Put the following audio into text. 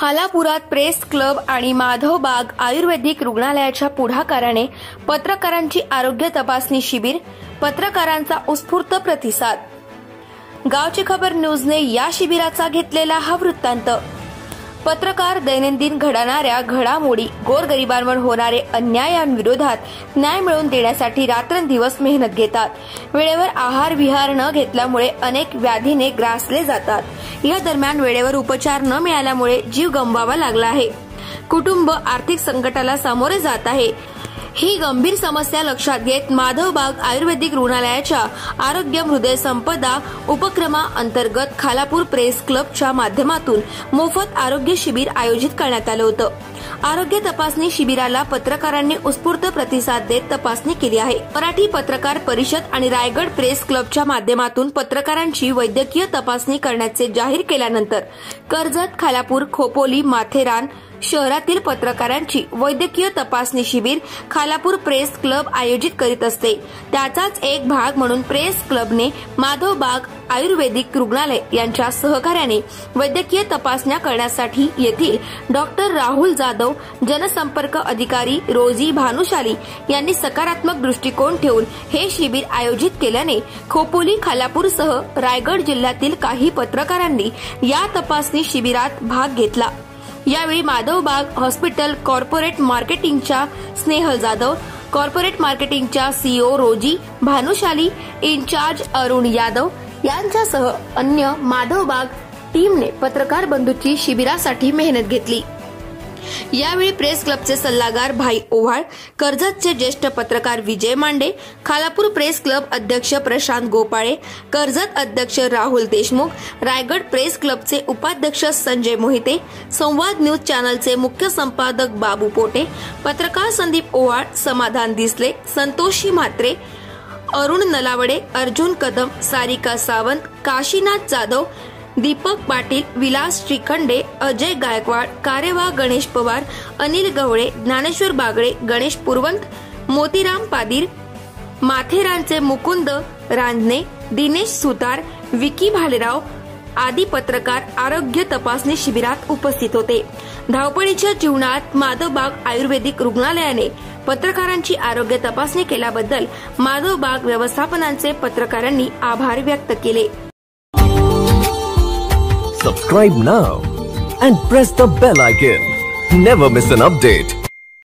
खालापुरात press club आणि माधवबाग आयुर्वेदिक रुग्णालयाच्या पुढाकाराने पत्रकारांची आरोग्य तपासणी शिबिर, पत्रकारांचा उत्स्फूर्त प्रतिसाद। गावची खबर न्यूजने या शिबिराचा घेतलेला हा वृत्तांत। पत्रकार दैनंदिन घडणाऱ्या घडामोडी, गोरगरिबांवर होणारे अन्यायांविरोधात न्याय मिळवून देण्यासाठी रात्रंदिवस मेहनत घेतात। वेळेवर आहार विहार न घेतल्यामुळे अनेक व्याधीने ग्रासले जातात। या दरम्यान वेळेवर उपचार न मिळाल्यामुळे जीव गमवावा लागला आहे। कुटुंब आर्थिक संकटाला सामोरे जात आहे। ही गंभीर समस्या लक्षात घेत माधवबाग आयुर्वेदिक रुग्णालयाच्या आरोग्य हृदय संपदा उपक्रमाअंतर्गत खालापूर प्रेस क्लबच्या माध्यमातून मोफत आरोग्य शिबिर आयोजित करण्यात आलं होतं। आरोग्य तपासणी शिबिराला पत्रकारांनी उत्स्फूर्त प्रतिसाद देत तपासणी केली आहे। मराठी पत्रकार परिषद आणि रायगड प्रेस क्लबच्या माध्यमातून पत्रकारांची वैद्यकीय तपासणी करण्याचे जाहीर केल्यानंतर कर्जत, खालापूर, खोपोली, माथेरान शहरातील पत्रकारांची वैद्यकीय तपासणी शिबिर खालापूर प्रेस क्लब आयोजित करीत असते। त्याचाच एक भाग म्हणून प्रेस क्लबने माधवबाग आयुर्वेदिक रुग्णालय यांच्या सहकार्याने वैद्यकीय तपासण्या करण्यासाठी येथील डॉक्टर राहुल जाधव, जनसंपर्क अधिकारी रोजी भानुशाली यांनी सकारात्मक दृष्टिकोन ठेवून हे शिबिर आयोजित केल्याने खोपोली, खालापूरसह रायगड जिल्ह्यातील काही पत्रकारांनी या तपासणी शिबिरात भाग घेतला। यावेळी माधवबाग हॉस्पिटल कॉर्पोरेट मार्केटिंगच्या स्नेहल जाधव, कॉर्पोरेट मार्केटिंगच्या सीईओ रोजी भानुशाली, इन्चार्ज अरुण यादव यांच्यासह अन्य माधवबाग टीमने पत्रकार बंधूंची शिबिरासाठी मेहनत घेतली। यावेळी प्रेस क्लबचे सल्लागार भाई ओव्हाळ, कर्जतचे ज्येष्ठ पत्रकार विजय मांडे, खालापूर प्रेस क्लब अध्यक्ष प्रशांत गोपाळे, कर्जत अध्यक्ष राहुल देशमुख, रायगड प्रेस क्लबचे उपाध्यक्ष संजय मोहिते, संवाद न्यूज चॅनलचे मुख्य संपादक बाबू पोटे, पत्रकार संदीप ओव्हाळ, समाधान दिसले, संतोषी म्हात्रे, अरुण नलावडे, अर्जुन कदम, सारिका सावंत, काशीनाथ जाधव, दीपक पाटील, विलास श्रीखंडे, अजय गायकवाड, कारेवा गणेश पवार, अनिल गवळे, ज्ञानेश्वर बागडे, गणेश पुरवंत, मोतीराम पादीर, माथेरानचे मुकुंद रांजणे, दिनेश सुतार, विकी भालेराव आदी पत्रकार आरोग्य तपासणी शिबिरात उपस्थित होते। धावपळीच्या जीवनात माधवबाग आयुर्वेदिक रुग्णालयाने पत्रकारांची आरोग्य तपासणी केल्याबद्दल माधवबाग व्यवस्थापनाचे पत्रकारांनी आभार व्यक्त केले। Subscribe now and press the bell icon. Never miss an update.